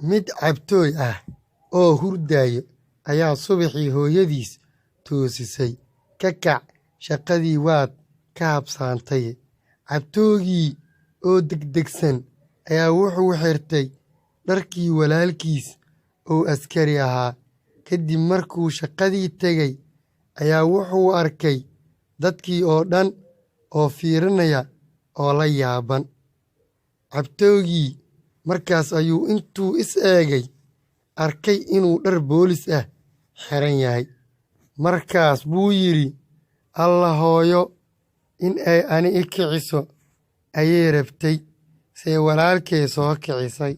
mid cabtooy ah oo hurdaayo ayaa subaxii hooyadiis toosisay. ka kac, shaqadii waad ka habsaantay. cabtoogii oo degdegsan ayaa wuxuu xirtay dharkii walaalkiis oo askari ahaa. kadib markuu shaqadii tegay ayaa wuxuu arkay dadkii oo dhan oo fiirinaya oo la yaaban. cabtoogii markaas ayuu intuu is eegay arkay inuu dhar boolis ah xiran yahay. markaas buu yidhi, alla hooyo, in ay ani i kiciso ayay rabtay, see walaalkay soo kicisay.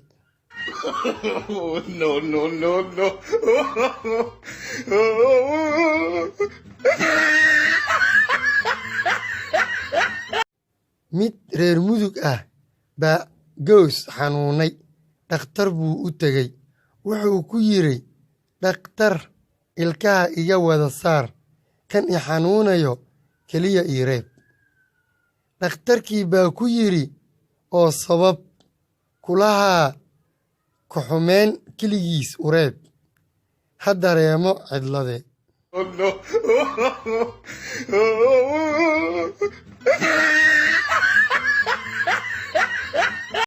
mid reer mudug ah baa goos xanuunay. dhakhtar buu u tegey. wuxuu ku yidhi, dhakhtar, ilkaha iga wada saar, kan i xanuunayo keliya ii reeb. dhakhtarkii baa ku yidhi, oo sabab kulahaa ku-xumeen keligiis u reeb, ha dareemo cidlade. Oh, no.